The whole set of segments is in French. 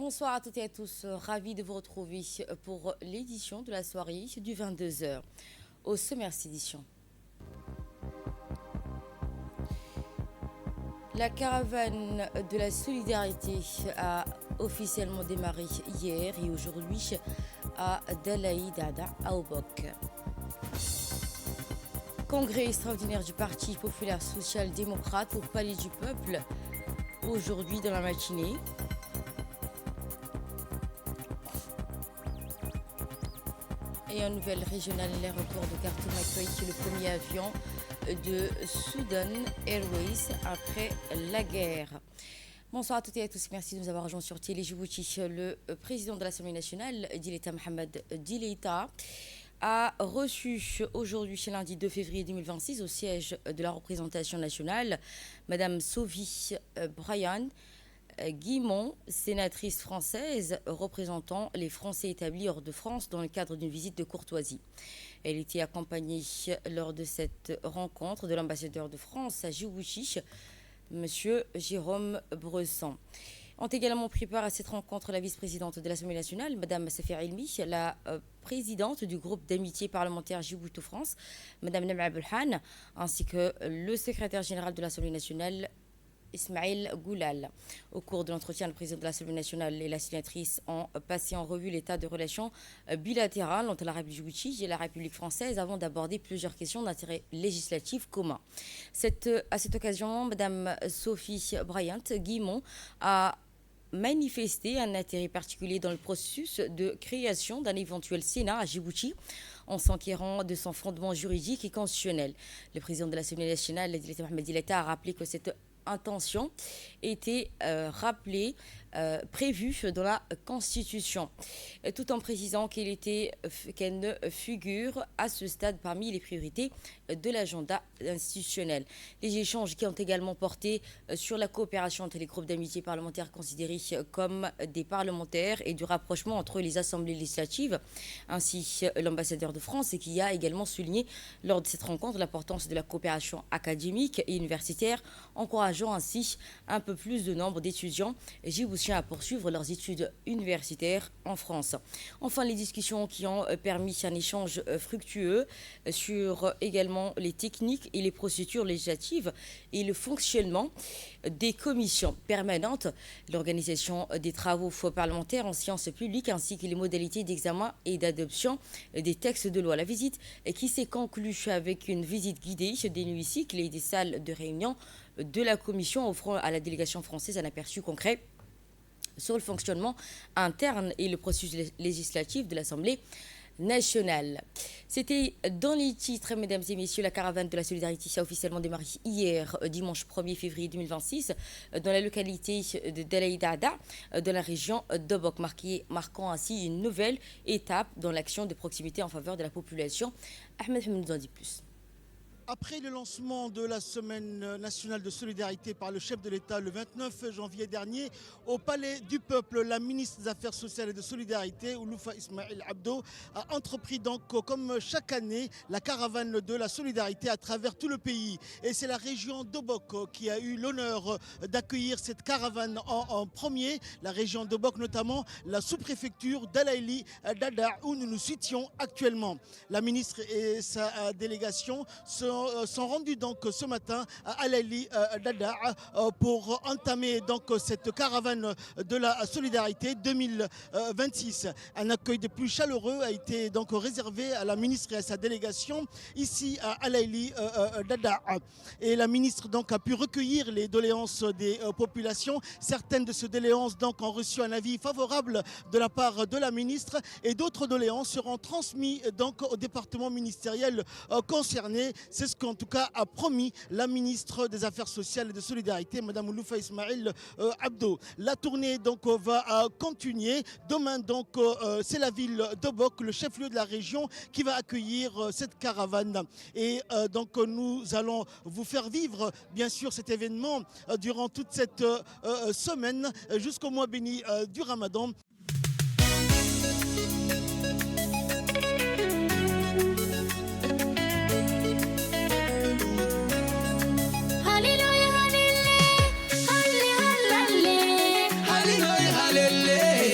Bonsoir à toutes et à tous, ravi de vous retrouver pour l'édition de la soirée du 22h. Au sommaire cette édition. La caravane de la solidarité a officiellement démarré hier et aujourd'hui à Dalai Dada à Obok. Congrès extraordinaire du Parti populaire social-démocrate au Palais du Peuple aujourd'hui dans la matinée. Et en nouvelle régionale, l'aéroport de Khartoum accueille le premier avion de Sudan Airways après la guerre. Bonsoir à toutes et à tous, merci de nous avoir rejoints sur Télé Djibouti. Le président de l'Assemblée nationale, Dileta Mohamed Dileta, a reçu aujourd'hui, lundi 2 février 2026, au siège de la représentation nationale, Madame Sophie Bryan Guimont, sénatrice française représentant les Français établis hors de France dans le cadre d'une visite de courtoisie. Elle était accompagnée lors de cette rencontre de l'ambassadeur de France à Djibouti, M. Jérôme Bresson. Ont également pris part à cette rencontre la vice-présidente de l'Assemblée nationale, Mme Safia Ilmi, la présidente du groupe d'amitié parlementaire Djibouti-France, Mme Nema Abelhan, ainsi que le secrétaire général de l'Assemblée nationale, Ismaël Goulal. Au cours de l'entretien, le président de l'Assemblée nationale et la sénatrice ont passé en revue l'état de relations bilatérales entre la République djibouti et la République française avant d'aborder plusieurs questions d'intérêt législatif commun. À cette occasion, Mme Sophie Bryant Guimont a manifesté un intérêt particulier dans le processus de création d'un éventuel Sénat à Djibouti en s'enquérant de son fondement juridique et constitutionnel. Le président de l'Assemblée nationale, Dileta Mohamed Dileta, a rappelé que cette intention était prévue dans la Constitution, tout en précisant qu'elle ne figure à ce stade parmi les priorités de l'agenda institutionnel. Les échanges qui ont également porté sur la coopération entre les groupes d'amitié parlementaires considérés comme des parlementaires et du rapprochement entre les assemblées législatives, ainsi l'ambassadeur de France, et qui a également souligné lors de cette rencontre l'importance de la coopération académique et universitaire, encourageant ainsi un peu plus de nombre d'étudiants djiboutiens à poursuivre leurs études universitaires en France. Enfin, les discussions qui ont permis un échange fructueux sur également les techniques et les procédures législatives et le fonctionnement des commissions permanentes, l'organisation des travaux parlementaires en séance publique ainsi que les modalités d'examen et d'adoption des textes de loi. La visite qui s'est conclue avec une visite guidée des hémicycles et des salles de réunion de la commission, offrant à la délégation française un aperçu concret sur le fonctionnement interne et le processus législatif de l'Assemblée nationale. C'était dans les titres, mesdames et messieurs. La caravane de la solidarité a officiellement démarré hier, dimanche 1er février 2026, dans la localité de Dalai Dada, dans la région d'Obok, marquant ainsi une nouvelle étape dans l'action de proximité en faveur de la population. Ahmed Hamid nous en dit plus. Après le lancement de la semaine nationale de solidarité par le chef de l'État le 29 janvier dernier, au Palais du Peuple, la ministre des Affaires sociales et de solidarité, Ouloufa Ismail Abdo, a entrepris donc comme chaque année la caravane de la solidarité à travers tout le pays. Et c'est la région d'Obok qui a eu l'honneur d'accueillir cette caravane en premier, la région d'Obok notamment, la sous-préfecture d'Alaïli Dada où nous nous situons actuellement. La ministre et sa délégation sont rendus donc ce matin à Alaïli Dada pour entamer donc cette caravane de la solidarité 2026. Un accueil des plus chaleureux a été donc réservé à la ministre et à sa délégation ici à Alaïli Dada. Et la ministre donc a pu recueillir les doléances des populations. Certaines de ces doléances donc ont reçu un avis favorable de la part de la ministre et d'autres doléances seront transmises donc au département ministériel concerné. C'est ce qu'en tout cas a promis la ministre des Affaires sociales et de solidarité, Mme Ouloufa Ismail Abdo. La tournée donc va continuer. Demain donc c'est la ville d'Obok, le chef-lieu de la région, qui va accueillir cette caravane. Et donc nous allons vous faire vivre bien sûr cet événement durant toute cette semaine jusqu'au mois béni du Ramadan. Hallelujah, hallelujah, hallelujah.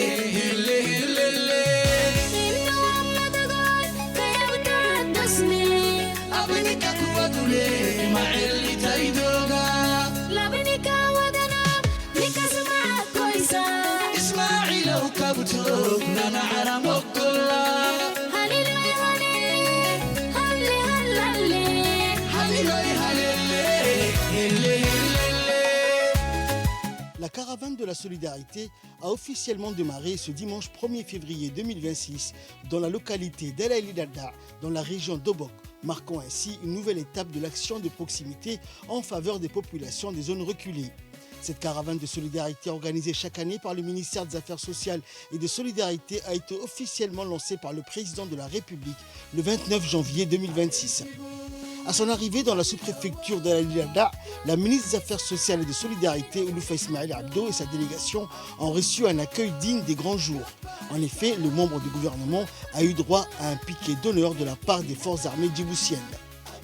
caravane de la solidarité a officiellement démarré ce dimanche 1er février 2026 dans la localité d'El Aili Dada, dans la région d'Obok, marquant ainsi une nouvelle étape de l'action de proximité en faveur des populations des zones reculées. Cette caravane de solidarité organisée chaque année par le ministère des Affaires sociales et de solidarité a été officiellement lancée par le président de la République le 29 janvier 2026. À son arrivée dans la sous-préfecture d'El Aili Dada, la ministre des Affaires sociales et de solidarité, Ouloufa Ismail Abdo, et sa délégation ont reçu un accueil digne des grands jours. En effet, le membre du gouvernement a eu droit à un piquet d'honneur de la part des forces armées djiboutiennes.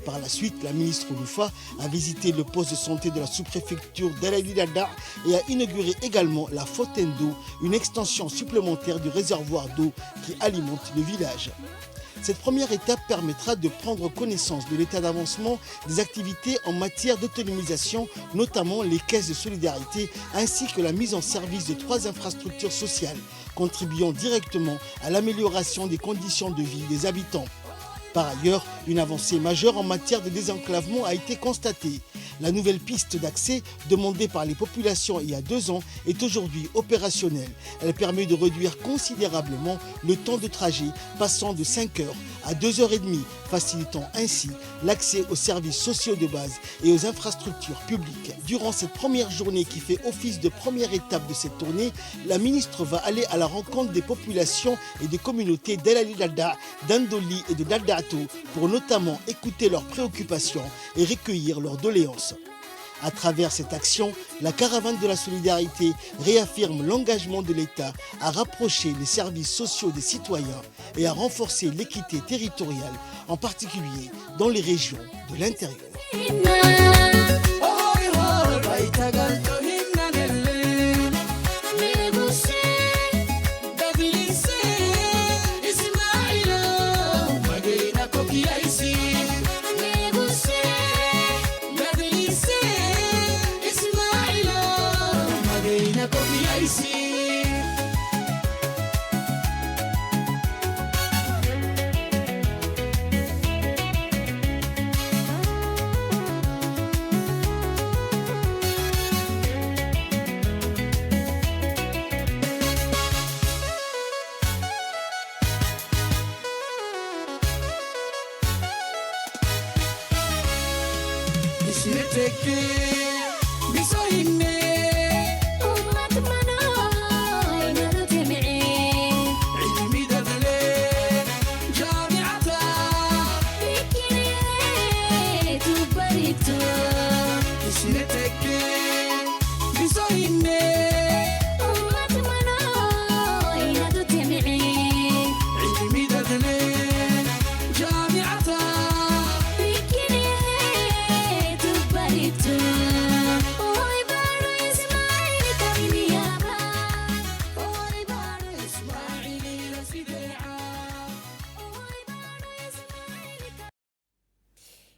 Par la suite, la ministre Ouloufa a visité le poste de santé de la sous-préfecture d'El Aili Dada et a inauguré également la fontaine d'eau, une extension supplémentaire du réservoir d'eau qui alimente le village. Cette première étape permettra de prendre connaissance de l'état d'avancement des activités en matière d'autonomisation, notamment les caisses de solidarité, ainsi que la mise en service de 3 infrastructures sociales, contribuant directement à l'amélioration des conditions de vie des habitants. Par ailleurs, une avancée majeure en matière de désenclavement a été constatée. La nouvelle piste d'accès demandée par les populations il y a 2 ans est aujourd'hui opérationnelle. Elle permet de réduire considérablement le temps de trajet, passant de 5 heures à 2h30, facilitant ainsi l'accès aux services sociaux de base et aux infrastructures publiques. Durant cette première journée qui fait office de première étape de cette tournée, la ministre va aller à la rencontre des populations et des communautés d'El Aili Dada, d'Andoli et de Dadato pour notamment écouter leurs préoccupations et recueillir leurs doléances. À travers cette action, la caravane de la solidarité réaffirme l'engagement de l'État à rapprocher les services sociaux des citoyens et à renforcer l'équité territoriale, en particulier dans les régions de l'intérieur.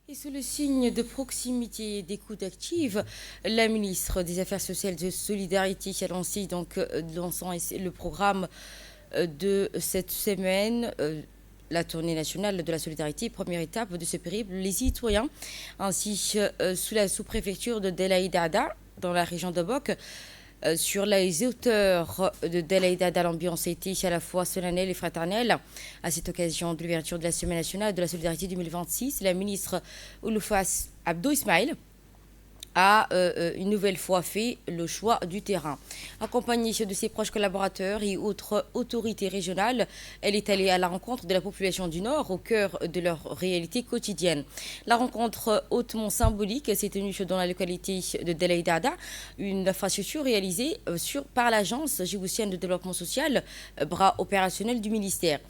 Et sous le signe de proximité et d'écoute active, la ministre des Affaires sociales et de solidarité a lancé donc le programme de cette semaine, la tournée nationale de la solidarité, première étape de ce périple. Les citoyens, ainsi sous la sous-préfecture de Del Aili Dada, dans la région d'Obok, sur les hauteurs de Del Aili Dada, l'ambiance a été à la fois solennelle et fraternelle. À cette occasion de l'ouverture de la Semaine nationale de la solidarité 2026, la ministre Ouloufa Abdo Ismail a une nouvelle fois fait le choix du terrain. Accompagnée de ses proches collaborateurs et autres autorités régionales, elle est allée à la rencontre de la population du Nord, au cœur de leur réalité quotidienne. La rencontre hautement symbolique s'est tenue dans la localité de Del Aili Dada, une infrastructure réalisée par l'Agence djiboutienne de développement social, bras opérationnel du ministère.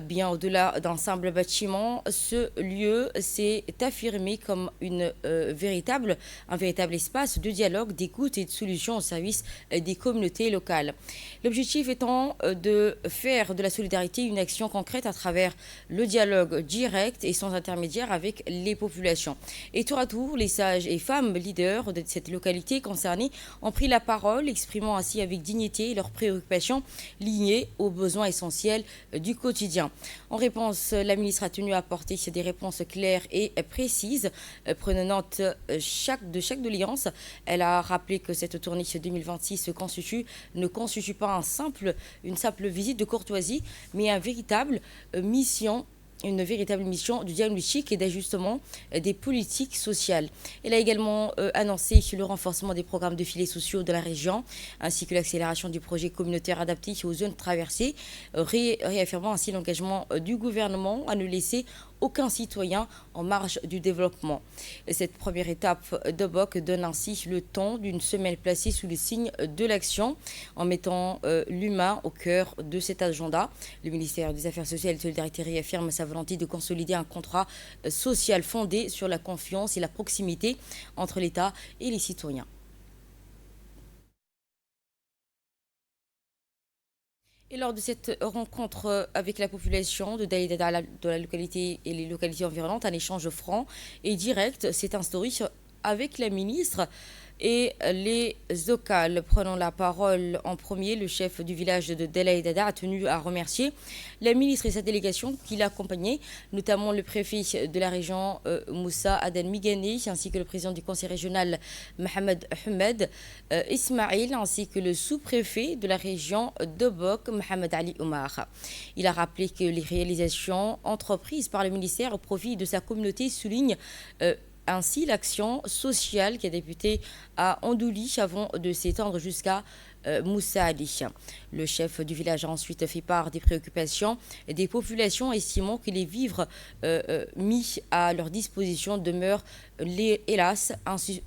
Bien au-delà d'un simple bâtiment, ce lieu s'est affirmé comme un véritable espace de dialogue, d'écoute et de solutions au service des communautés locales. L'objectif étant de faire de la solidarité une action concrète à travers le dialogue direct et sans intermédiaire avec les populations. Et tour à tour, les sages et femmes leaders de cette localité concernée ont pris la parole, exprimant ainsi avec dignité leurs préoccupations liées aux besoins essentiels du quotidien. En réponse, la ministre a tenu à apporter des réponses claires et précises, prenant note de chaque chef de l'Alliance. Elle a rappelé que cette tournée 2026 ne constitue pas une simple visite de courtoisie, mais une véritable mission de diagnostic et d'ajustement des politiques sociales. Elle a également annoncé le renforcement des programmes de filets sociaux de la région, ainsi que l'accélération du projet communautaire adapté aux zones traversées, réaffirmant ainsi l'engagement du gouvernement à ne laisser aucun citoyen en marge du développement. Cette première étape de BOC donne ainsi le temps d'une semaine placée sous le signe de l'action, en mettant l'humain au cœur de cet agenda. Le ministère des Affaires sociales et de Solidarité réaffirme sa volonté de consolider un contrat social fondé sur la confiance et la proximité entre l'État et les citoyens. Et lors de cette rencontre avec la population de Daïdada, de la localité et les localités environnantes, un échange franc et direct s'est instauré avec la ministre et les locales. Prenant la parole en premier, le chef du village de Daïdada a tenu à remercier la ministre et sa délégation qui l'accompagnait, notamment le préfet de la région Moussa Aden Migane, ainsi que le président du conseil régional Mohamed Ahmed Ismail, ainsi que le sous-préfet de la région de Bok, Mohamed Ali Omar. Il a rappelé que les réalisations entreprises par le ministère au profit de sa communauté soulignent ainsi l'action sociale qui a débuté à Andouli avant de s'étendre jusqu'à Moussa Ali. Le chef du village a ensuite fait part des préoccupations des populations, estimant que les vivres mis à leur disposition demeurent hélas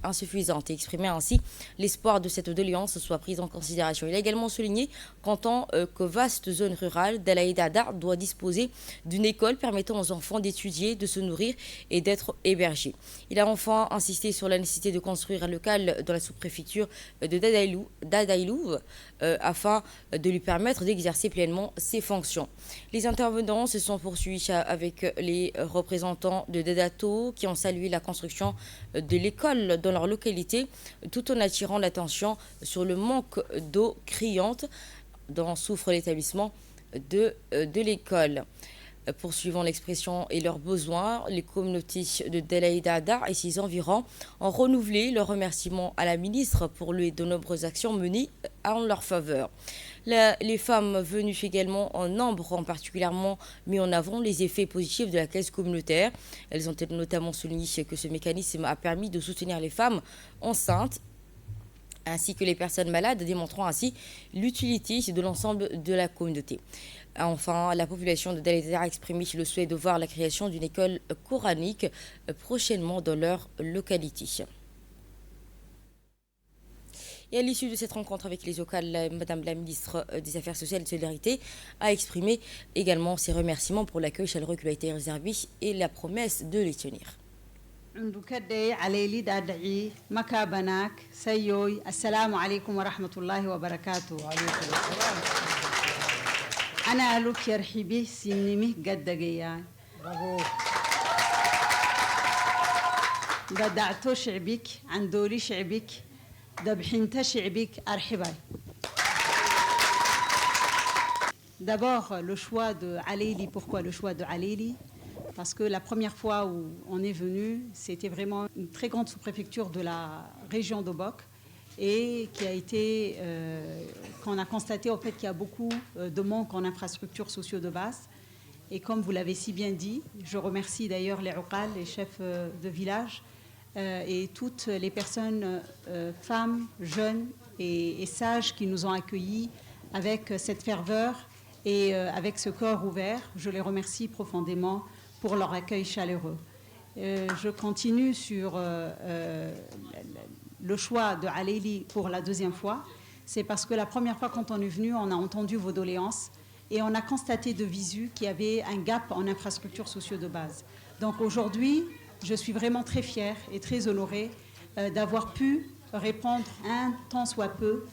insuffisantes, et exprimé ainsi l'espoir de cette doléance soit prise en considération. Il a également souligné qu'en tant que vaste zone rurale, Daïdada doit disposer d'une école permettant aux enfants d'étudier, de se nourrir et d'être hébergés. Il a enfin insisté sur la nécessité de construire un local dans la sous-préfecture de Dadaïlou afin de lui permettre d'exercer pleinement ses fonctions. Les intervenants se sont poursuivis avec les représentants de Dadato qui ont salué la construction de l'école dans leur localité tout en attirant l'attention sur le manque d'eau criante dont souffre l'établissement de l'école. Poursuivant l'expression et leurs besoins, les communautés de Daïdada et ses environs ont renouvelé leur remerciement à la ministre pour les de nombreuses actions menées en leur faveur. Les femmes venues également en nombre ont particulièrement mis en avant les effets positifs de la caisse communautaire. Elles ont notamment souligné que ce mécanisme a permis de soutenir les femmes enceintes ainsi que les personnes malades, démontrant ainsi l'utilité de l'ensemble de la communauté. Enfin, la population de Daïdada a exprimé le souhait de voir la création d'une école coranique prochainement dans leur localité. Et à l'issue de cette rencontre avec les locales, Madame la ministre des Affaires sociales et de Solidarité a exprimé également ses remerciements pour l'accueil chaleureux qui lui a été réservé et la promesse de les tenir. أنا لك يرحبي سنمي قد دقيان بدعتو شعبك عندولي شعبك دبحنت شعبك أرحباي. D'abord, le choix de Aléli. Pourquoi le choix de Aléli? Parce que la première fois où on est venu, c'était vraiment une très grande sous-préfecture de la région d'Obok, et qui a été, qu'on a constaté en fait qu'il y a beaucoup de manque en infrastructures sociaux de base. Et comme vous l'avez si bien dit, je remercie d'ailleurs les Uqal, les chefs de village, et toutes les personnes, femmes, jeunes et sages qui nous ont accueillis avec cette ferveur et avec ce cœur ouvert. Je les remercie profondément pour leur accueil chaleureux. Je continue sur le choix de Aléli pour la deuxième fois. C'est parce que la première fois quand on est venu, on a entendu vos doléances et on a constaté de visu qu'il y avait un gap en infrastructures sociaux de base. Donc aujourd'hui, je suis vraiment très fière et très honorée d'avoir pu répondre un tant soit peu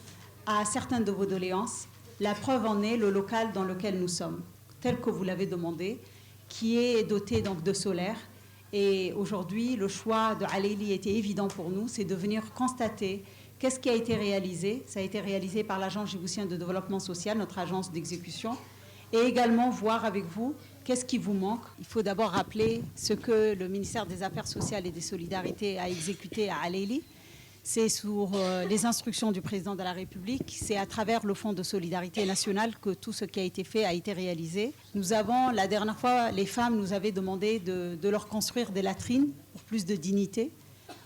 à certaines de vos doléances. La preuve en est le local dans lequel nous sommes, tel que vous l'avez demandé, qui est doté donc de solaire. Et aujourd'hui, le choix de Aléli était évident pour nous, c'est de venir constater qu'est-ce qui a été réalisé. Ça a été réalisé par l'Agence djiboutienne de développement social, notre agence d'exécution, et également voir avec vous qu'est-ce qui vous manque. Il faut d'abord rappeler ce que le ministère des Affaires sociales et des Solidarités a exécuté à Aléli. c'est sur les instructions du président de la République, c'est à travers le Fonds de solidarité nationale que tout ce qui a été fait a été réalisé. Nous avons, la dernière fois, les femmes nous avaient demandé de leur construire des latrines pour plus de dignité.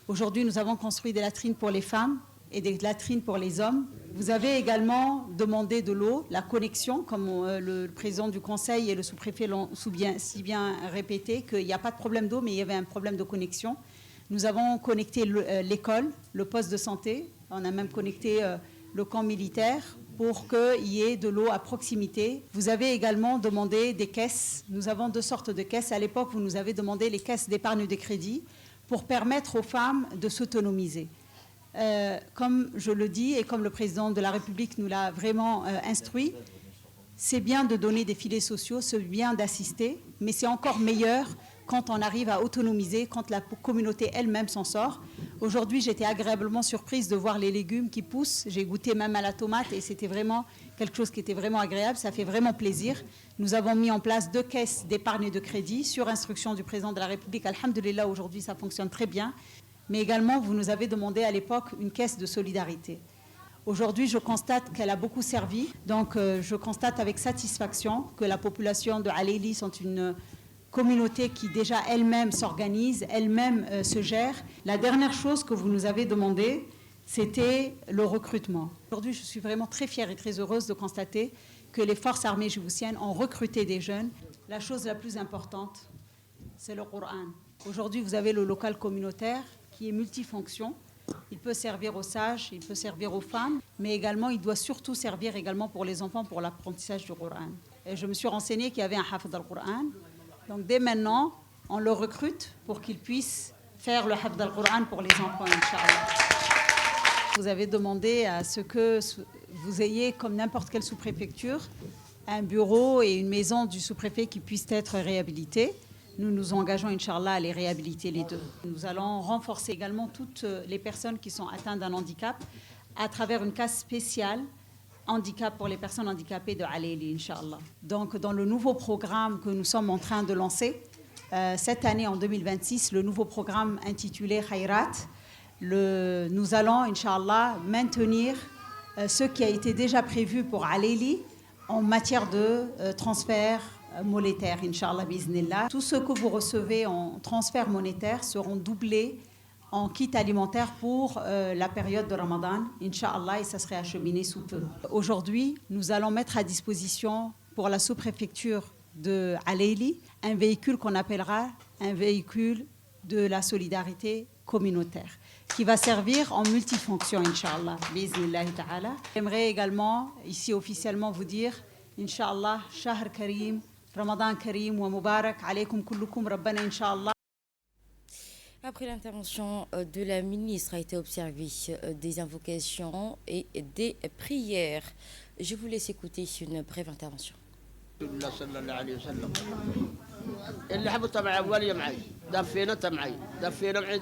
Aujourd'hui, nous avons construit des latrines pour les femmes et des latrines pour les hommes. Vous avez également demandé de l'eau, la connexion, comme le président du Conseil et le sous-préfet l'ont si bien répété, qu'il n'y a pas de problème d'eau, mais il y avait un problème de connexion. Nous avons connecté l'école, le poste de santé, on a même connecté le camp militaire pour qu'il y ait de l'eau à proximité. Vous avez également demandé des caisses. Nous avons 2 sortes de caisses. À l'époque, vous nous avez demandé les caisses d'épargne de crédit pour permettre aux femmes de s'autonomiser. Comme je le dis et comme le président de la République nous l'a vraiment instruit, c'est bien de donner des filets sociaux, c'est bien d'assister, mais c'est encore meilleur quand on arrive à autonomiser, quand la communauté elle-même s'en sort. Aujourd'hui, j'étais agréablement surprise de voir les légumes qui poussent. J'ai goûté même à la tomate et c'était vraiment quelque chose qui était vraiment agréable. Ça fait vraiment plaisir. Nous avons mis en place 2 caisses d'épargne et de crédit sur instruction du président de la République. Alhamdulillah, aujourd'hui, ça fonctionne très bien. Mais également, vous nous avez demandé à l'époque une caisse de solidarité. Aujourd'hui, je constate qu'elle a beaucoup servi. Donc, je constate avec satisfaction que la population de Aléli sont une communauté qui déjà elle-même s'organise, elle-même se gère. La dernière chose que vous nous avez demandé, c'était le recrutement. Aujourd'hui, je suis vraiment très fière et très heureuse de constater que les forces armées djiboutiennes ont recruté des jeunes. La chose la plus importante, c'est le Coran. Aujourd'hui, vous avez le local communautaire qui est multifonction. Il peut servir aux sages, il peut servir aux femmes, mais également, il doit surtout servir également pour les enfants, pour l'apprentissage du Coran. Et je me suis renseignée qu'il y avait un hafid al-Coran. Donc dès maintenant, on le recrute pour qu'il puisse faire le hafid al-Coran pour les enfants, Inch'Allah. Vous avez demandé à ce que vous ayez, comme n'importe quelle sous-préfecture, un bureau et une maison du sous-préfet qui puissent être réhabilités. Nous nous engageons, Inch'Allah, à les réhabiliter les 2. Nous allons renforcer également toutes les personnes qui sont atteintes d'un handicap à travers une case spéciale handicap pour les personnes handicapées de Aléli, Inch'Allah. Donc, dans le nouveau programme que nous sommes en train de lancer, cette année, en 2026, le nouveau programme intitulé Khayrat, nous allons, Inch'Allah, maintenir ce qui a été déjà prévu pour Aléli en matière de transfert monétaire, Inch'Allah, biznillah. Tout ce que vous recevez en transfert monétaire seront doublés en kit alimentaire pour la période de Ramadan, Inch'Allah, et ça serait acheminé sous peu. Aujourd'hui, nous allons mettre à disposition pour la sous-préfecture de Aléli un véhicule qu'on appellera un véhicule de la solidarité communautaire, qui va servir en multifonction, Inch'Allah, biznillah ta'ala. J'aimerais également, ici officiellement, vous dire, Inch'Allah, Shahr Karim, Ramadan Karim wa Mubarak, alaykum kullukum, Rabbana, Inch'Allah. Après l'intervention de la ministre, a été observé des invocations et des prières. Je vous laisse écouter une brève intervention. اللي حبطها مع أولي معي دفينا معي دفينا معي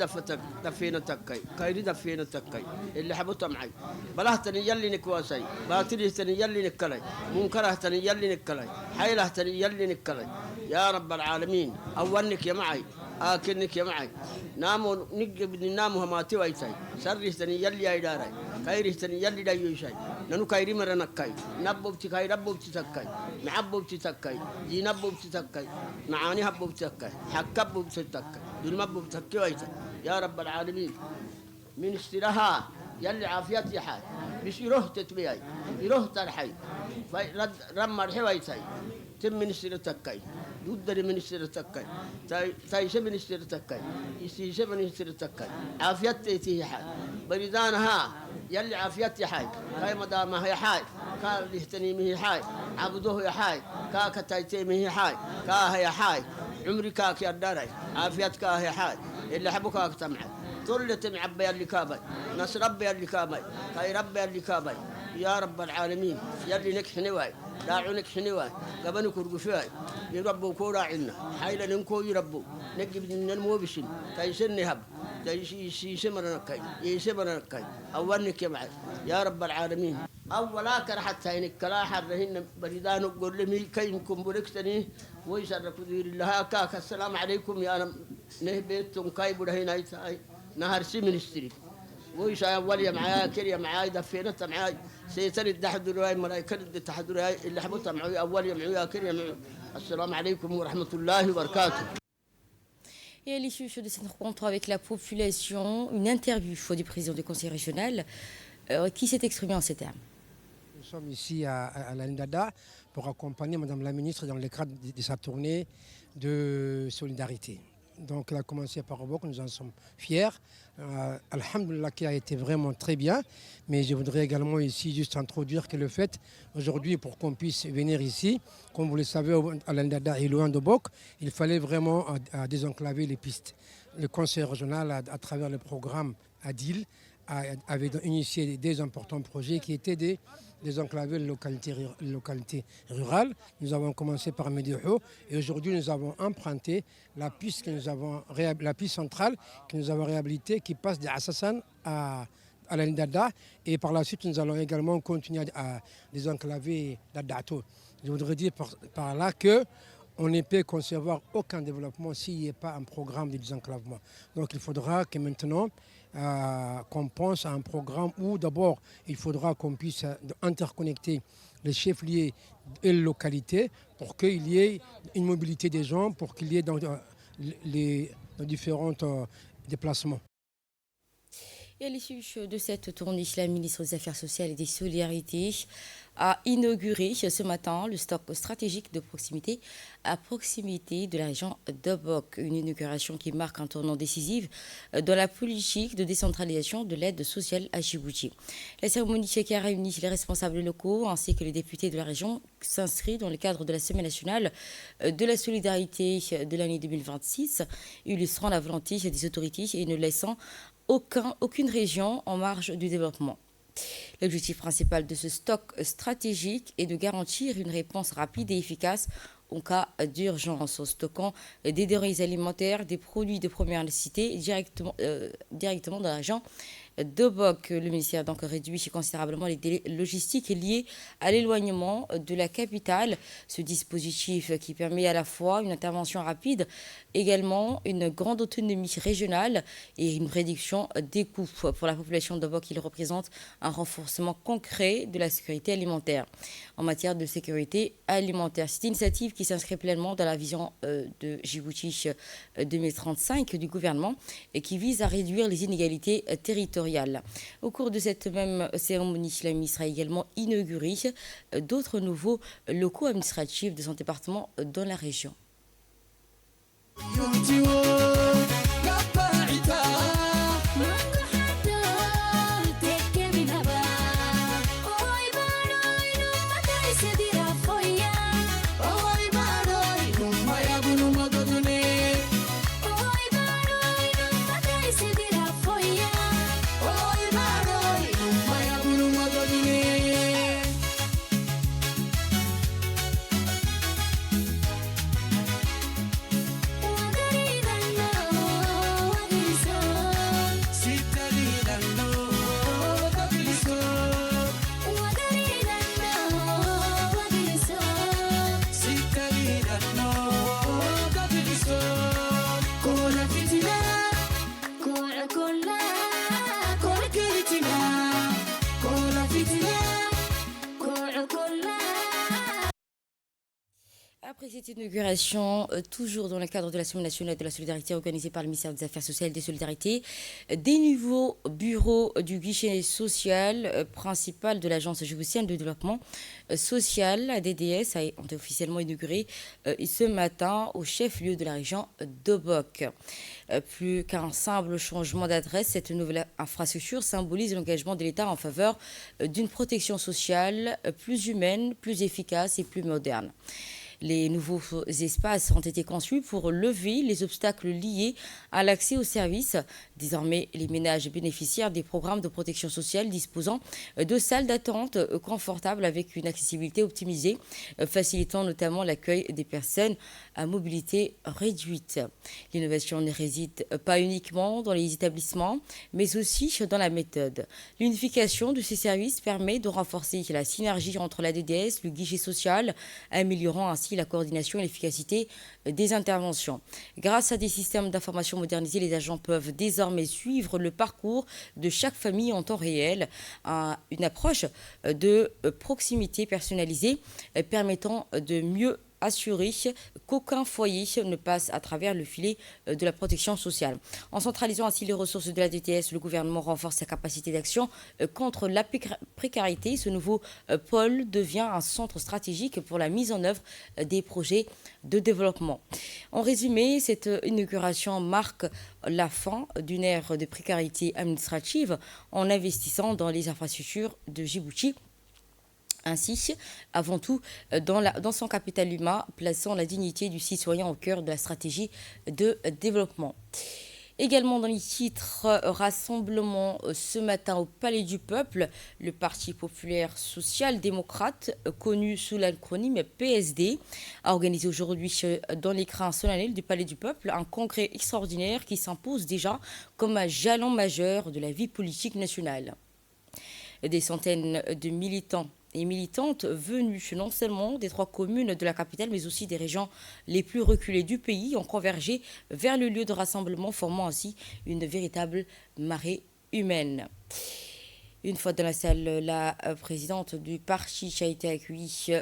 دفينا تكاي كايري دفينا تكاي اللي حبطها معي بلهتني يلي نكواسي باطلهتني يلي نكلاي منكرهتني يلي نكلاي حيلهتني يلي نكلاي يا رب العالمين أولنك يا معي آكلنك يا معي ناموا نقبل ناموا ما تويتاي سرهتني يلي يا إداري كايرهتني يلي دا يوشاي نانو كايري مرنكاي نبوبتي كاي ربوبتي تكاي معبوبتي تكاي جي نبوبتي تكاي معاني هبوبتي تكاي حكبوبتي تكاي دول مبوبتي تكاي يا رب العالمين من استراها يلي عافيتي حاي مش يروح تتبيعي يروح ترحي رمى الحويتاي تم من استرتكاي دودري من استرتكاي تايشه من استرتكاي يسيشه من استرتكاي عافيتي تي حاي بريدانها يلي عافيتي حاي كاي مدامها هي حاي كا لهتني مهي حاي عبدوه يا حاي كا كتايتي مهي حاي كا هي حاي عمري كاك يا داري عافيتك هي حاي اللي حبك اكتمع طلت معبي اللي كابي ناس ربي اللي كابي كاي ربي اللي كابي يا رب العالمين يلي نكحني واي داعونك حنواي قبنك ورقفاي يربوا كورا عنا حيلا ننكو يربوا نجيب من الموبشين كايسن هب يسمرنكاي يسمرنكاي أولنك يا معي يا رب العالمين أولا كرحت هينك كلا حرهن بريدان قول لي كينكم بركتني ويسرك دير الله كاك السلام عليكم يا نهبتم كاي برهين نهر سي منستري ويش أول يا معاي كل يا معاي دفينتها معاي سيسر التحضر هاي ملايكة التحضر هاي اللي حبوتها معي أول يا معاي كل يا معاي السلام عليكم ورحمة الله وبركاته. Et à l'issue de cette rencontre avec la population, une interview du président du conseil régional qui s'est exprimé en ces termes. Nous sommes ici à l'Indada pour accompagner Madame la ministre dans le cadre de sa tournée de solidarité. Donc elle a commencé par Obok, nous en sommes fiers. Alhamdulillah qui a été vraiment très bien. Mais je voudrais également ici juste introduire que le fait aujourd'hui pour qu'on puisse venir ici, comme vous le savez à l'Indada et loin d'Obok, il fallait vraiment désenclaver les pistes. Le conseil régional à travers le programme ADIL avait initié des importants projets qui étaient des désenclaver les localités rurales. Nous avons commencé par Médého et aujourd'hui nous avons emprunté la piste centrale que nous avons réhabilitée qui passe d'Assassan à l'Indada et par la suite nous allons également continuer à désenclaver Dadato. Je voudrais dire par là que on ne peut concevoir aucun développement s'il n'y a pas un programme de désenclavement. Donc il faudra que maintenant qu'on pense à un programme où d'abord il faudra qu'on puisse interconnecter les chefs-lieux et les localités pour qu'il y ait une mobilité des gens, pour qu'il y ait dans les différents déplacements. Et à l'issue de cette tournée, la ministre des Affaires sociales et des Solidarités a inauguré ce matin le stock stratégique de proximité à proximité de la région d'Obok. Une inauguration qui marque un tournant décisif dans la politique de décentralisation de l'aide sociale à Djibouti. La cérémonie qui a réuni les responsables locaux ainsi que les députés de la région s'inscrit dans le cadre de la Semaine nationale de la solidarité de l'année 2026, illustrant la volonté des autorités et ne laissant aucune région en marge du développement. L'objectif principal de ce stock stratégique est de garantir une réponse rapide et efficace en cas d'urgence, en stockant des denrées alimentaires, des produits de première nécessité directement dans la région d'Obok. Le ministère a donc réduit considérablement les délais logistiques liés à l'éloignement de la capitale. Ce dispositif qui permet à la fois une intervention rapide, également une grande autonomie régionale et une réduction des coûts. Pour la population d'Obok, il représente un renforcement concret de la sécurité alimentaire. En matière de sécurité alimentaire, cette initiative qui s'inscrit pleinement dans la vision de Djibouti 2035 du gouvernement et qui vise à réduire les inégalités territoriales. Au cours de cette même cérémonie, la ministre a également inauguré d'autres nouveaux locaux administratifs de son département dans la région. Après cette inauguration, toujours dans le cadre de la Semaine nationale de la solidarité organisée par le ministère des Affaires sociales et des Solidarités, des nouveaux bureaux du guichet social principal de l'Agence djiboutienne de développement social, ADDS, ont été officiellement inaugurés ce matin au chef-lieu de la région d'Obok. Plus qu'un simple changement d'adresse, cette nouvelle infrastructure symbolise l'engagement de l'État en faveur d'une protection sociale plus humaine, plus efficace et plus moderne. Les nouveaux espaces ont été conçus pour lever les obstacles liés à l'accès aux services. Désormais, les ménages bénéficiaires des programmes de protection sociale disposant de salles d'attente confortables avec une accessibilité optimisée, facilitant notamment l'accueil des personnes à mobilité réduite. L'innovation ne réside pas uniquement dans les établissements, mais aussi dans la méthode. L'unification de ces services permet de renforcer la synergie entre la DDS, le guichet social, améliorant ainsi ainsi la coordination et l'efficacité des interventions. Grâce à des systèmes d'information modernisés, les agents peuvent désormais suivre le parcours de chaque famille en temps réel, une approche de proximité personnalisée permettant de mieux assurer qu'aucun foyer ne passe à travers le filet de la protection sociale. En centralisant ainsi les ressources de la DTS, le gouvernement renforce sa capacité d'action contre la précarité. Ce nouveau pôle devient un centre stratégique pour la mise en œuvre des projets de développement. En résumé, cette inauguration marque la fin d'une ère de précarité administrative en investissant dans les infrastructures de Djibouti. Ainsi, avant tout, dans son capital humain, plaçant la dignité du citoyen au cœur de la stratégie de développement. Également dans les titres, rassemblement ce matin au Palais du Peuple, le Parti populaire social-démocrate, connu sous l'acronyme PSD, a organisé aujourd'hui dans l'écran solennel du Palais du Peuple un congrès extraordinaire qui s'impose déjà comme un jalon majeur de la vie politique nationale. Des centaines de militants et militantes venus non seulement des 3 communes de la capitale, mais aussi des régions les plus reculées du pays, ont convergé vers le lieu de rassemblement, formant ainsi une véritable marée humaine. Une fois dans la salle, la présidente du parti a été accueillie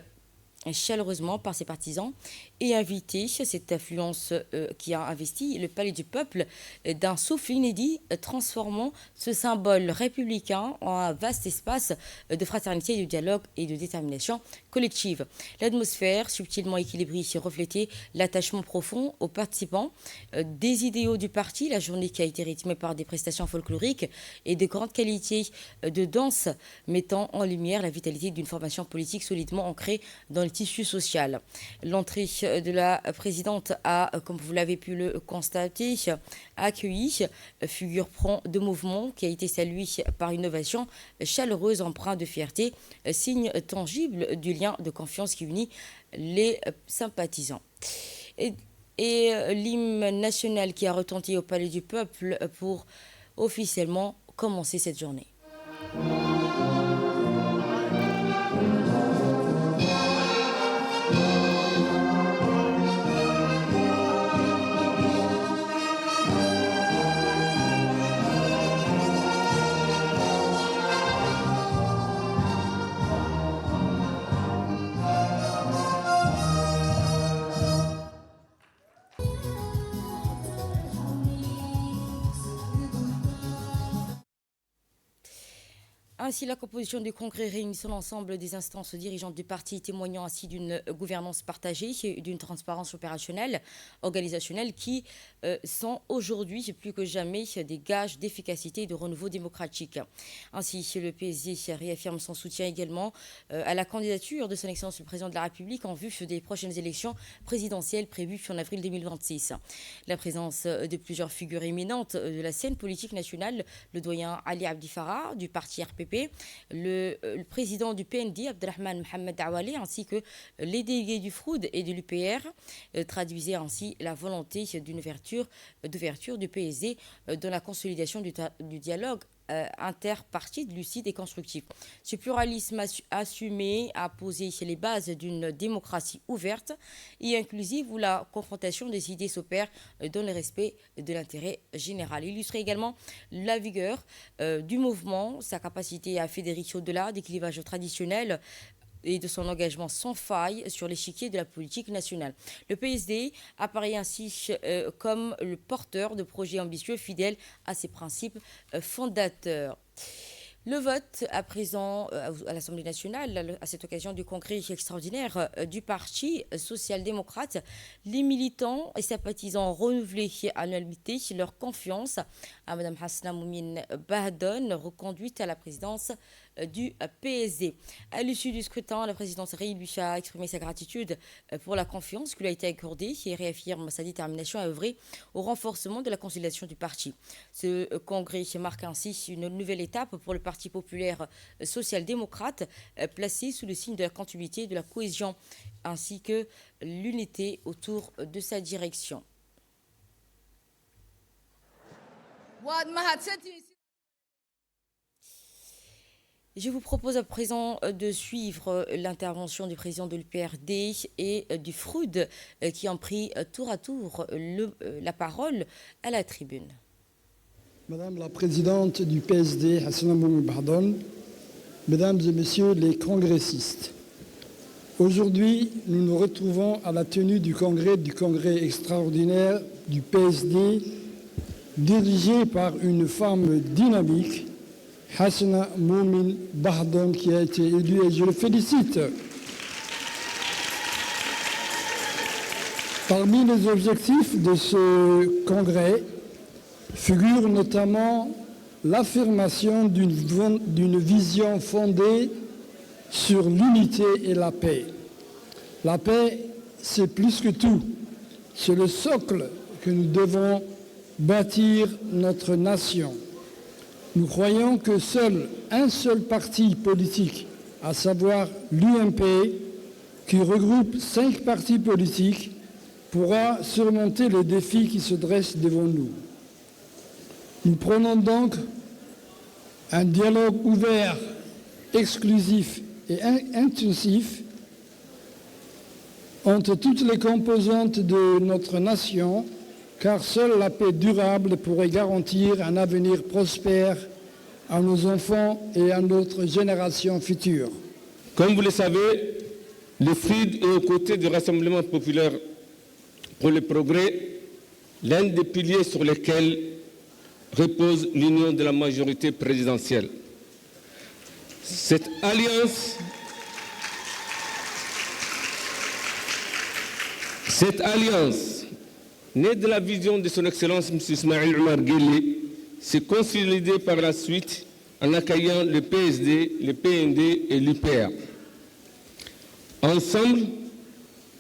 chaleureusement par ses partisans et invité cette affluence qui a investi le Palais du Peuple d'un souffle inédit, transformant ce symbole républicain en un vaste espace de fraternité, de dialogue et de détermination collective. L'atmosphère subtilement équilibrée reflétait l'attachement profond aux participants des idéaux du parti. La journée qui a été rythmée par des prestations folkloriques et de grande qualité de danse, mettant en lumière la vitalité d'une formation politique solidement ancrée dans le tissu social. L'entrée de la présidente a, comme vous l'avez pu le constater, accueilli figure prend de mouvement qui a été salué par une ovation chaleureuse, empreinte de fierté, signe tangible du lien de confiance qui unit les sympathisants. Et l'hymne national qui a retenti au Palais du Peuple pour officiellement commencer cette journée. Ainsi, la composition du congrès réunissant l'ensemble des instances dirigeantes du parti, témoignant ainsi d'une gouvernance partagée et d'une transparence opérationnelle, organisationnelle qui sont aujourd'hui plus que jamais des gages d'efficacité et de renouveau démocratique. Ainsi, le PSD réaffirme son soutien également à la candidature de son Excellence le Président de la République en vue des prochaines élections présidentielles prévues en avril 2026. La présence de plusieurs figures éminentes de la scène politique nationale, le doyen Ali Abdi Farah du parti RPP, le président du PND, Abdelrahman Mohamed Awali, ainsi que les délégués du FROUD et de l'UPR, traduisaient ainsi la volonté d'ouverture du PSD dans la consolidation du dialogue interpartite, lucide et constructif. Ce pluralisme assumé a posé les bases d'une démocratie ouverte et inclusive où la confrontation des idées s'opère dans le respect de l'intérêt général. Il illustrait également la vigueur du mouvement, sa capacité à fédérer au-delà des clivages traditionnels et de son engagement sans faille sur l'échiquier de la politique nationale. Le PSD apparaît ainsi comme le porteur de projets ambitieux fidèles à ses principes fondateurs. Le vote à présent à l'Assemblée nationale, à cette occasion du congrès extraordinaire du Parti social-démocrate, les militants et sympathisants renouvelés à l'unanimité leur confiance à Mme Hasna Moumine Bahdon, reconduite à la présidence du PSD. À l'issue du scrutin, la présidence réélue a exprimé sa gratitude pour la confiance qui lui a été accordée et réaffirme sa détermination à œuvrer au renforcement de la conciliation du parti. Ce congrès marque ainsi une nouvelle étape pour le Parti populaire social-démocrate, placé sous le signe de la continuité, de la cohésion ainsi que l'unité autour de sa direction. Je vous propose à présent de suivre l'intervention du président de l'UPRD et du FRUD qui ont pris tour à tour la parole à la tribune. Madame la présidente du PSD, Hassana Moumi Bahdon, mesdames et messieurs les congressistes, aujourd'hui, nous nous retrouvons à la tenue du congrès extraordinaire du PSD, dirigé par une femme dynamique, Hassana Moumi Bahdon, qui a été élue et je le félicite. Parmi les objectifs de ce congrès figure notamment l'affirmation d'une vision fondée sur l'unité et la paix. La paix, c'est plus que tout. C'est le socle que nous devons bâtir notre nation. Nous croyons que seul un seul parti politique, à savoir l'UMP, qui regroupe 5 partis politiques, pourra surmonter les défis qui se dressent devant nous. Nous prenons donc un dialogue ouvert, exclusif et intensif entre toutes les composantes de notre nation, car seule la paix durable pourrait garantir un avenir prospère à nos enfants et à notre génération future. Comme vous le savez, le FRUD est aux côtés du Rassemblement populaire pour le progrès, l'un des piliers sur lesquels repose l'union de la majorité présidentielle. Cette alliance née de la vision de son Excellence M. Ismaïl Omar Guelleh, s'est consolidée par la suite en accueillant le PSD, le PND et l'UPR. Ensemble,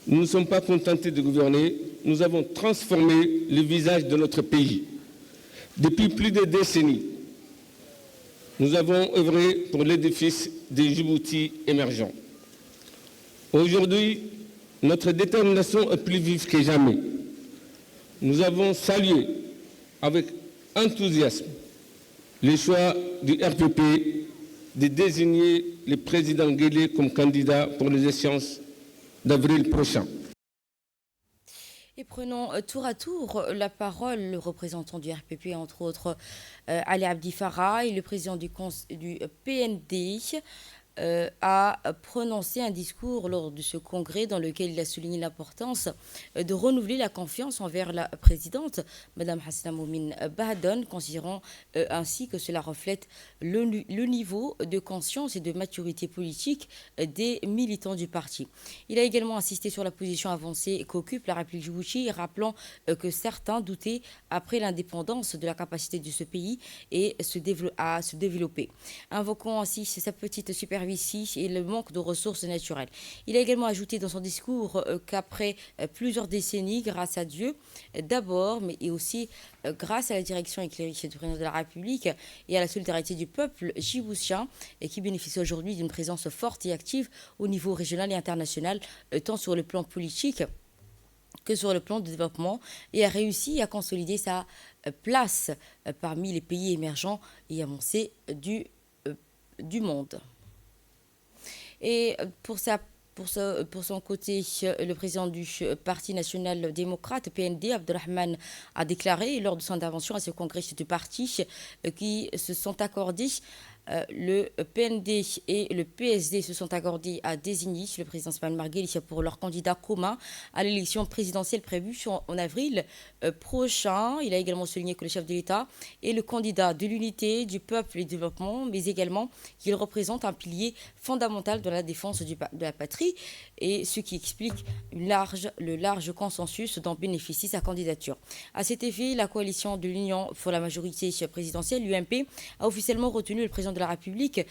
nous ne sommes pas contentés de gouverner, nous avons transformé le visage de notre pays. Depuis plus de décennies, nous avons œuvré pour l'édifice des Djibouti émergents. Aujourd'hui, notre détermination est plus vive que jamais. Nous avons salué avec enthousiasme le choix du RPP de désigner le président Guelleh comme candidat pour les échéances d'avril prochain. Et prenons tour à tour la parole, le représentant du RPP, entre autres Ali Abdi Farah, et le président du PND, a prononcé un discours lors de ce congrès dans lequel il a souligné l'importance de renouveler la confiance envers la présidente, Mme Hassana Moumi Bahdon, considérant ainsi que cela reflète le niveau de conscience et de maturité politique des militants du parti. Il a également insisté sur la position avancée qu'occupe la République Djibouti, rappelant que certains doutaient après l'indépendance de la capacité de ce pays à se développer, invoquant ainsi sa petite supervision et le manque de ressources naturelles. Il a également ajouté dans son discours qu'après plusieurs décennies, grâce à Dieu d'abord, mais aussi grâce à la direction éclairée du président de la République et à la solidarité du peuple djiboutien, qui bénéficie aujourd'hui d'une présence forte et active au niveau régional et international, tant sur le plan politique que sur le plan de développement, et a réussi à consolider sa place parmi les pays émergents et avancés du monde. Et pour son côté, le président du Parti national démocrate, PND, Abdelrahman, a déclaré lors de son intervention à ce congrès du parti qui se sont accordés, le PND et le PSD se sont accordés à désigner le président Ismaïl Omar Guelleh pour leur candidat commun à l'élection présidentielle prévue en avril prochain. Il a également souligné que le chef de l'État est le candidat de l'unité, du peuple et du développement, mais également qu'il représente un pilier fondamental dans la défense de la patrie, et ce qui explique le large consensus dont bénéficie sa candidature. À cet effet, la coalition de l'Union pour la majorité présidentielle, l'UMP, a officiellement retenu le président de la République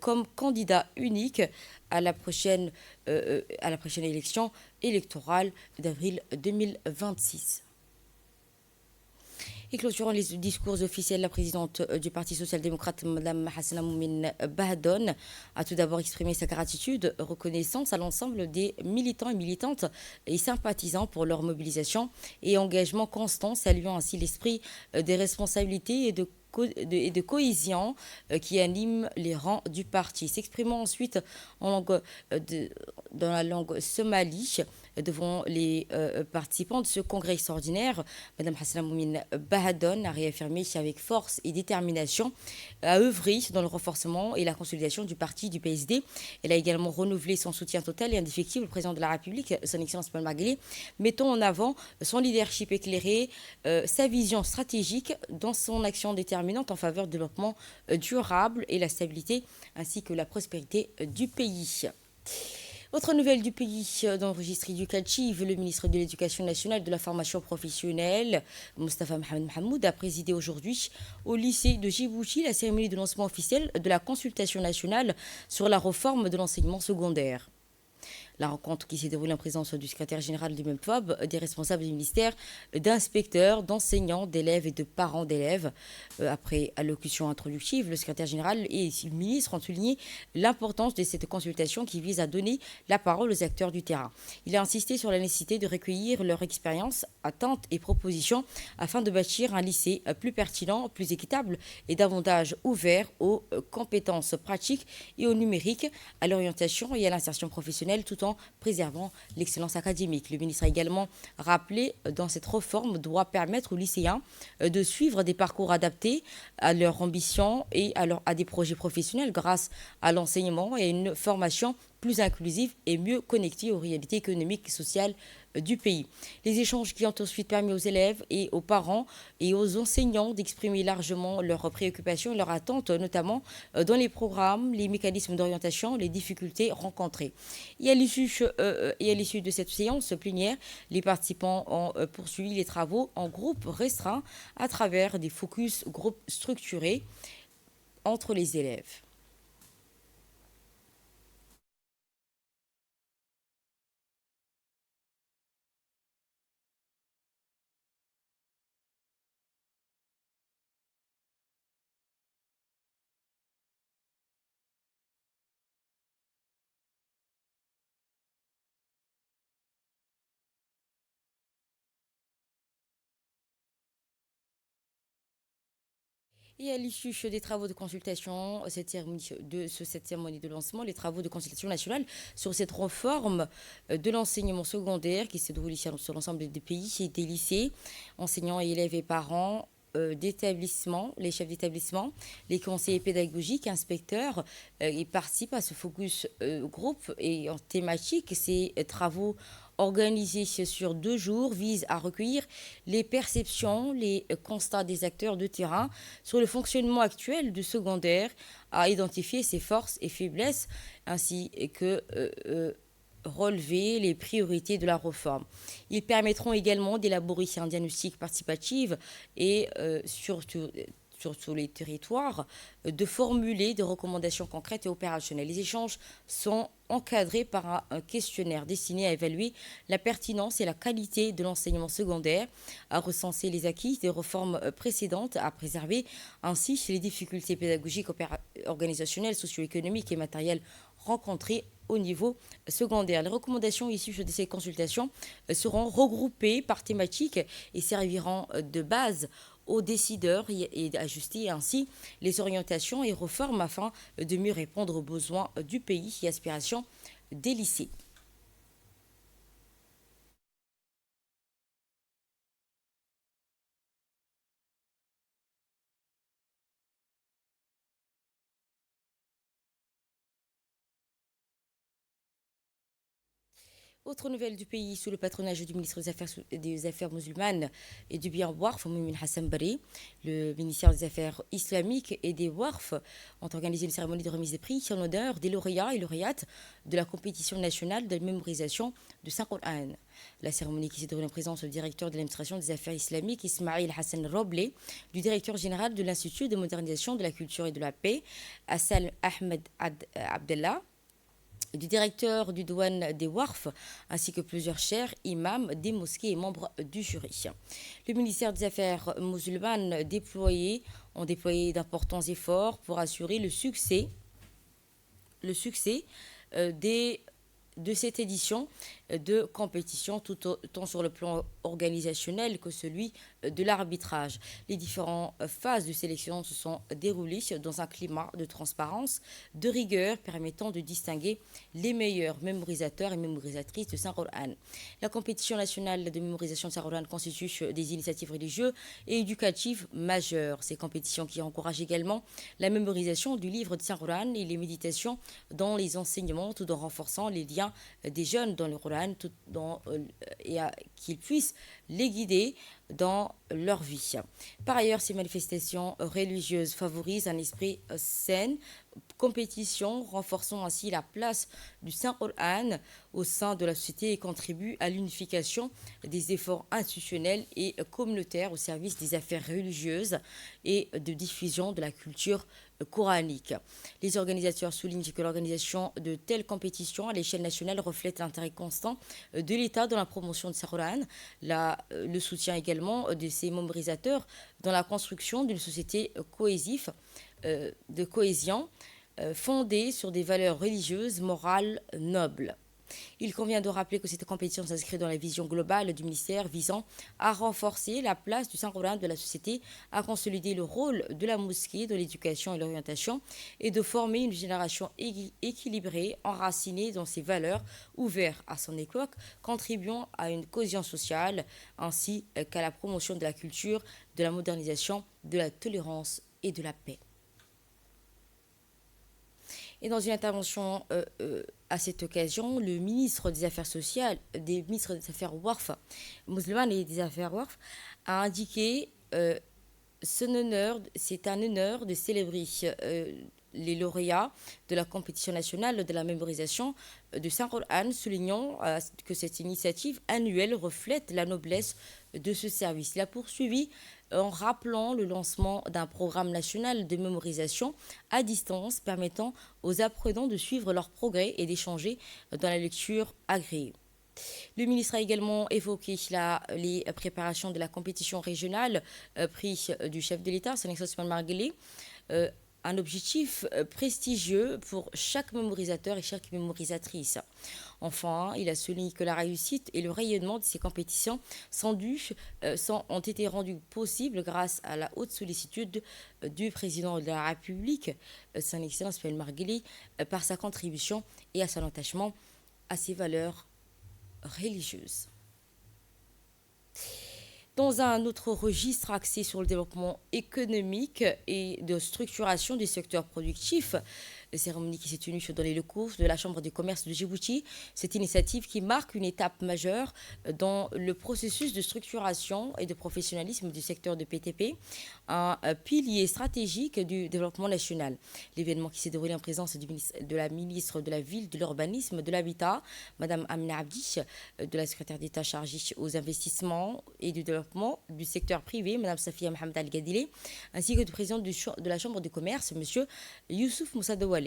comme candidat unique à la prochaine élection électorale d'avril 2026. Et clôturant les discours officiels, la présidente du Parti social-démocrate, Mme Hassana Moumine Bahadone, a tout d'abord exprimé sa gratitude, reconnaissance à l'ensemble des militants et militantes et sympathisants pour leur mobilisation et engagement constant, saluant ainsi l'esprit des responsabilités et de cohésion qui anime les rangs du parti. S'exprimant ensuite en dans la langue somali devant les participants de ce congrès extraordinaire, Mme Hassana Moumine Bahadone a réaffirmé avec force et détermination à œuvrer dans le renforcement et la consolidation du parti du PSD. Elle a également renouvelé son soutien total et indéfectible au président de la République, son Excellence Paul Marguerite, mettant en avant son leadership éclairé, sa vision stratégique dans son action déterminante en faveur du développement durable et la stabilité ainsi que la prospérité du pays. Autre nouvelle du pays, dans le registre éducatif, le ministre de l'Éducation nationale et de la formation professionnelle, Moustapha Mohamed Mahamoud, a présidé aujourd'hui au lycée de Djibouti la cérémonie de lancement officiel de la consultation nationale sur la réforme de l'enseignement secondaire. La rencontre qui s'est déroulée en présence du secrétaire général du MEMFOB, des responsables du ministère, d'inspecteurs, d'enseignants, d'élèves et de parents d'élèves. Après allocution introductive, le secrétaire général et le ministre ont souligné l'importance de cette consultation qui vise à donner la parole aux acteurs du terrain. Il a insisté sur la nécessité de recueillir leur expérience, attentes et propositions afin de bâtir un lycée plus pertinent, plus équitable et davantage ouvert aux compétences pratiques et au numérique, à l'orientation et à l'insertion professionnelle tout en préservant l'excellence académique. Le ministre a également rappelé dans cette réforme doit permettre aux lycéens de suivre des parcours adaptés à leur ambition et à des projets professionnels grâce à l'enseignement et à une formation plus inclusive et mieux connectée aux réalités économiques et sociales du pays. Les échanges qui ont ensuite permis aux élèves et aux parents et aux enseignants d'exprimer largement leurs préoccupations et leurs attentes, notamment dans les programmes, les mécanismes d'orientation, les difficultés rencontrées. Et à l'issue de cette séance plénière, les participants ont poursuivi les travaux en groupe restreint à travers des focus groupes structurés entre les élèves. Et à l'issue des travaux de consultation, cette cérémonie de lancement, les travaux de consultation nationale sur cette réforme de l'enseignement secondaire qui s'est déroulée sur l'ensemble des pays et des lycées, enseignants, élèves et parents d'établissements, les chefs d'établissement, les conseillers pédagogiques, inspecteurs, ils participent à ce focus groupe et en thématique. Ces travaux organisés sur 2 jours visent à recueillir les perceptions, les constats des acteurs de terrain sur le fonctionnement actuel du secondaire, à identifier ses forces et faiblesses, ainsi que relever les priorités de la réforme. Ils permettront également d'élaborer un diagnostic participatif et sur tous les territoires, de formuler des recommandations concrètes et opérationnelles. Les échanges sont encadrés par un questionnaire destiné à évaluer la pertinence et la qualité de l'enseignement secondaire, à recenser les acquis des réformes précédentes, à préserver ainsi les difficultés pédagogiques, organisationnelles, socio-économiques et matérielles rencontrées au niveau secondaire. Les recommandations issues de ces consultations seront regroupées par thématique et serviront de base aux décideurs et d'ajuster ainsi les orientations et réformes afin de mieux répondre aux besoins du pays et aspirations des lycées. Autre nouvelle du pays, sous le patronage du ministre des Affaires musulmanes et du bien Warf, Moumin Hassan Bari, le ministère des Affaires islamiques et des Warf ont organisé une cérémonie de remise des prix en l'honneur des lauréats et lauréates de la compétition nationale de mémorisation du Saint-Coran. La cérémonie qui s'est déroulée en présence du directeur de l'administration des affaires islamiques, Ismail Hassan Roblé, du directeur général de l'Institut de modernisation de la culture et de la paix, Hassan Ahmed Abdellah, du directeur du douane des Warf, ainsi que plusieurs chers, imams des mosquées et membres du jury. Le ministère des Affaires musulmanes ont déployé d'importants efforts pour assurer le succès de cette édition de compétition, tant sur le plan organisationnel que celui de l'arbitrage. Les différentes phases de sélection se sont déroulées dans un climat de transparence, de rigueur, permettant de distinguer les meilleurs mémorisateurs et mémorisatrices de Saint-Qur'an. La compétition nationale de mémorisation de Saint-Qur'an constitue des initiatives religieuses et éducatives majeures. Ces compétitions qui encouragent également la mémorisation du livre de Saint-Qur'an et les méditations dans les enseignements, tout en renforçant les liens des jeunes dans le Qur'an, qu'ils puissent les guider dans leur vie. Par ailleurs, ces manifestations religieuses favorisent un esprit sain, compétition, renforçant ainsi la place du Saint-Qur'an au sein de la société et contribuent à l'unification des efforts institutionnels et communautaires au service des affaires religieuses et de diffusion de la culture coranique. Les organisateurs soulignent que l'organisation de telles compétitions à l'échelle nationale reflète l'intérêt constant de l'État dans la promotion de Saint-Qur'an, le soutien également de ses mémorisateurs dans la construction d'une société de cohésion fondée sur des valeurs religieuses, morales, nobles. Il convient de rappeler que cette compétition s'inscrit dans la vision globale du ministère visant à renforcer la place du Saint-Qur'an de la société, à consolider le rôle de la mosquée dans l'éducation et l'orientation et de former une génération équilibrée, enracinée dans ses valeurs, ouverte à son époque, contribuant à une cohésion sociale ainsi qu'à la promotion de la culture, de la modernisation, de la tolérance et de la paix. Et dans une intervention à cette occasion, le ministre des Affaires sociales, des ministres des Affaires Warf, musulmanes et des Affaires Warf, a indiqué c'est un honneur de célébrer les lauréats de la compétition nationale de la mémorisation de Saint-Qur'an, soulignant que cette initiative annuelle reflète la noblesse de ce service. Il a poursuivi en rappelant le lancement d'un programme national de mémorisation à distance permettant aux apprenants de suivre leur progrès et d'échanger dans la lecture agréée. Le ministre a également évoqué les préparations de la compétition régionale prise du chef de l'État, Son Excellence Ismaël Marguelé, un objectif prestigieux pour chaque mémorisateur et chaque mémorisatrice. Enfin, il a souligné que la réussite et le rayonnement de ces compétitions ont été rendus possibles grâce à la haute sollicitude du président de la République, Son Excellence Ismaël Marguelé, par sa contribution et à son attachement à ses valeurs religieuses. Dans un autre registre axé sur le développement économique et de structuration du secteur productif, la cérémonie qui s'est tenue dans les locaux de la Chambre de commerce de Djibouti, cette initiative qui marque une étape majeure dans le processus de structuration et de professionnalisme du secteur de PTP, un pilier stratégique du développement national. L'événement qui s'est déroulé en présence de la ministre de la Ville, de l'Urbanisme, de l'Habitat, Mme Amina Abdi, de la secrétaire d'État chargée aux investissements et du développement du secteur privé, Mme Safia Mohamed Al-Gadile, ainsi que du président de la Chambre de commerce, M. Youssouf Moussa Dawale.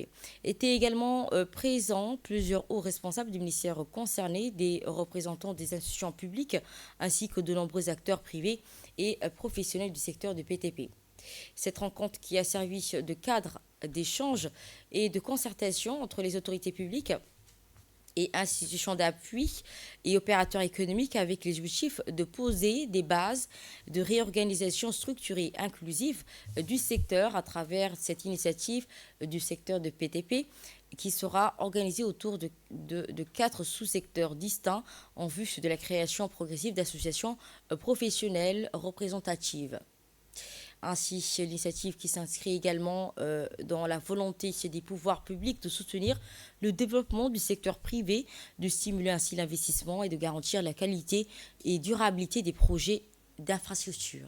Étaient également présents plusieurs hauts responsables du ministère concerné, des représentants des institutions publiques, ainsi que de nombreux acteurs privés et professionnels du secteur du PTP. Cette rencontre qui a servi de cadre d'échange et de concertation entre les autorités publiques et institutions d'appui et opérateurs économiques avec les objectifs de poser des bases de réorganisation structurée inclusive du secteur à travers cette initiative du secteur de PTP qui sera organisée autour de 4 sous-secteurs distincts en vue de la création progressive d'associations professionnelles représentatives. Ainsi, l'initiative qui s'inscrit également dans la volonté des pouvoirs publics de soutenir le développement du secteur privé, de stimuler ainsi l'investissement et de garantir la qualité et durabilité des projets d'infrastructure.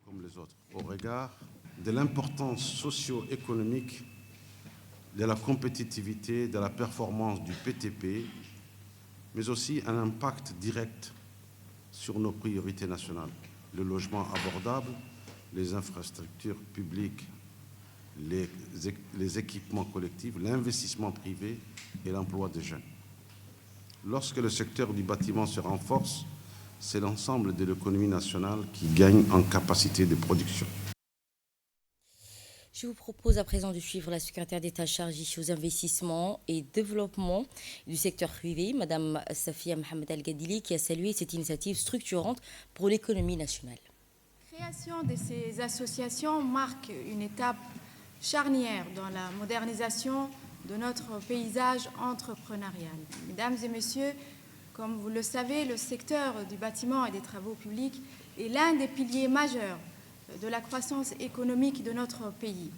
Comme les autres, au regard de l'importance socio-économique de la compétitivité, de la performance du PTP, mais aussi un impact direct sur nos priorités nationales. le logement abordable, les infrastructures publiques, les équipements collectifs, l'investissement privé et l'emploi des jeunes. Lorsque le secteur du bâtiment se renforce, c'est l'ensemble de l'économie nationale qui gagne en capacité de production. Je vous propose à présent de suivre la secrétaire d'État chargée aux investissements et développement du secteur privé, Mme Safia Mohamed Al-Gadili, qui a salué cette initiative structurante pour l'économie nationale. La création de ces associations marque une étape charnière dans la modernisation de notre paysage entrepreneurial. Mesdames et messieurs, comme vous le savez, le secteur du bâtiment et des travaux publics est l'un des piliers majeurs de la croissance économique de notre pays.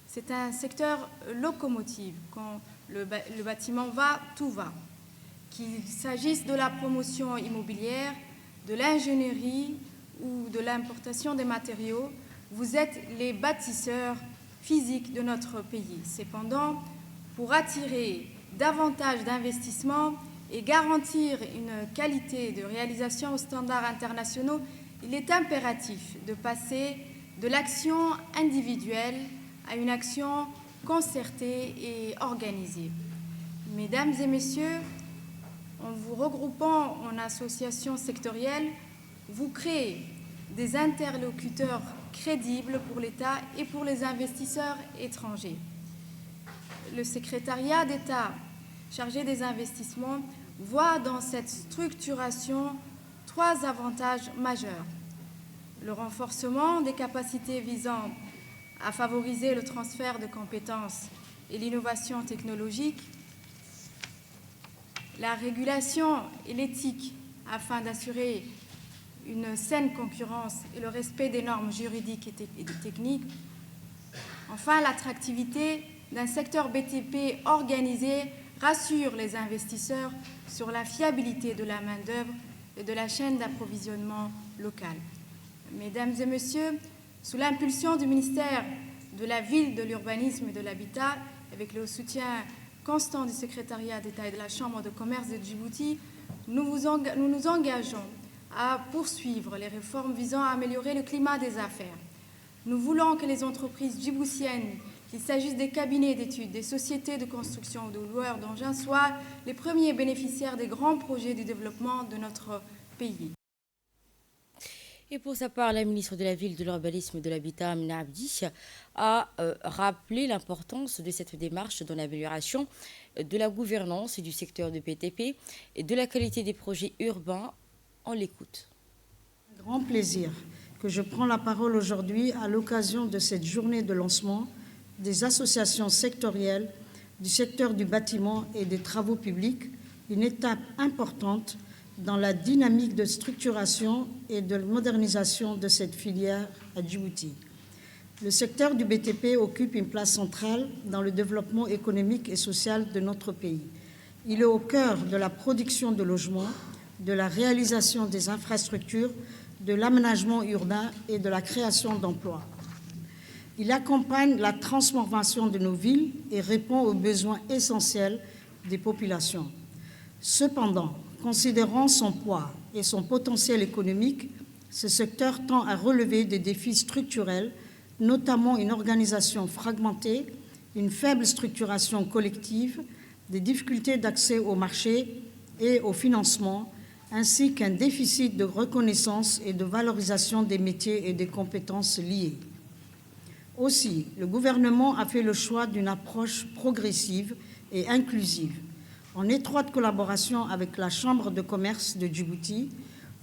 C'est un secteur locomotive. Quand le bâtiment va, tout va. Qu'il s'agisse de la promotion immobilière, de l'ingénierie ou de l'importation des matériaux, vous êtes les bâtisseurs physiques de notre pays. Cependant, pour attirer davantage d'investissements et garantir une qualité de réalisation aux standards internationaux, il est impératif de passer de l'action individuelle à une action concertée et organisée. Mesdames et messieurs, en vous regroupant en associations sectorielles, vous créez des interlocuteurs crédibles pour l'État et pour les investisseurs étrangers. Le secrétariat d'État chargé des investissements voit dans cette structuration 3 avantages majeurs. Le renforcement des capacités visant à favoriser le transfert de compétences et l'innovation technologique, la régulation et l'éthique afin d'assurer une saine concurrence et le respect des normes juridiques et techniques, enfin l'attractivité d'un secteur BTP organisé rassure les investisseurs sur la fiabilité de la main-d'œuvre et de la chaîne d'approvisionnement locale. Mesdames et messieurs, sous l'impulsion du ministère de la Ville, de l'Urbanisme et de l'Habitat, avec le soutien constant du secrétariat d'État et de la Chambre de commerce de Djibouti, nous nous engageons à poursuivre les réformes visant à améliorer le climat des affaires. Nous voulons que les entreprises djiboutiennes, qu'il s'agisse des cabinets d'études, des sociétés de construction ou de loueurs d'engins, soient les premiers bénéficiaires des grands projets du développement de notre pays. Et pour sa part, la ministre de la Ville, de l'Urbanisme et de l'Habitat, Amina Abdi, a rappelé l'importance de cette démarche dans l'amélioration de la gouvernance du secteur du BTP et de la qualité des projets urbains. On l'écoute. Un grand plaisir que je prends la parole aujourd'hui à l'occasion de cette journée de lancement des associations sectorielles du secteur du bâtiment et des travaux publics, une étape importante dans la dynamique de structuration et de modernisation de cette filière à Djibouti. Le secteur du BTP occupe une place centrale dans le développement économique et social de notre pays. Il est au cœur de la production de logements, de la réalisation des infrastructures, de l'aménagement urbain et de la création d'emplois. Il accompagne la transformation de nos villes et répond aux besoins essentiels des populations. Cependant, considérant son poids et son potentiel économique, ce secteur tend à relever des défis structurels, notamment une organisation fragmentée, une faible structuration collective, des difficultés d'accès au marché et au financement, ainsi qu'un déficit de reconnaissance et de valorisation des métiers et des compétences liées. Aussi, le gouvernement a fait le choix d'une approche progressive et inclusive. En étroite collaboration avec la Chambre de commerce de Djibouti,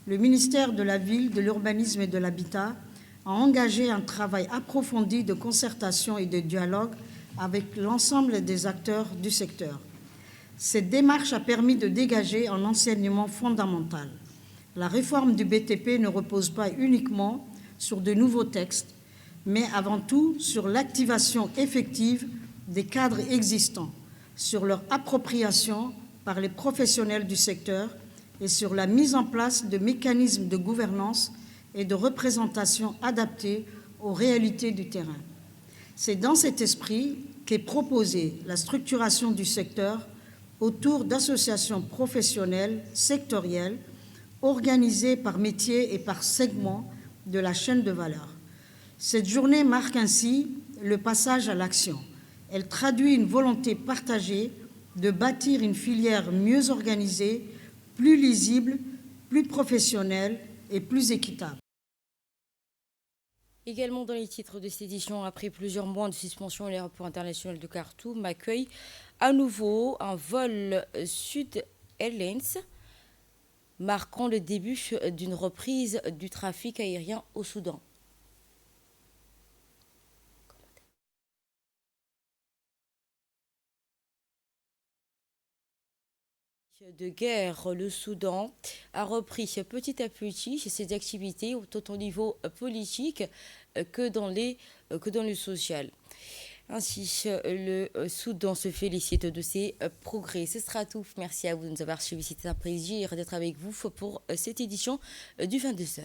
le ministère de la Ville, de l'Urbanisme et de l'Habitat a engagé un travail approfondi de concertation et de dialogue avec l'ensemble des acteurs du secteur. Cette démarche a permis de dégager un enseignement fondamental. La réforme du BTP ne repose pas uniquement sur de nouveaux textes, mais avant tout sur l'activation effective des cadres existants, sur leur appropriation par les professionnels du secteur et sur la mise en place de mécanismes de gouvernance et de représentation adaptés aux réalités du terrain. C'est dans cet esprit qu'est proposée la structuration du secteur autour d'associations professionnelles sectorielles organisées par métier et par segment de la chaîne de valeur. Cette journée marque ainsi le passage à l'action. Elle traduit une volonté partagée de bâtir une filière mieux organisée, plus lisible, plus professionnelle et plus équitable. Également dans les titres de cette édition, après plusieurs mois de suspension, l'aéroport international de Khartoum accueille à nouveau un vol Sud Airlines, marquant le début d'une reprise du trafic aérien au Soudan. De guerre, le Soudan a repris petit à petit ses activités autant au niveau politique que dans le social. Ainsi, le Soudan se félicite de ses progrès. Ce sera tout. Merci à vous de nous avoir suivis. C'était un plaisir d'être avec vous pour cette édition du 22h.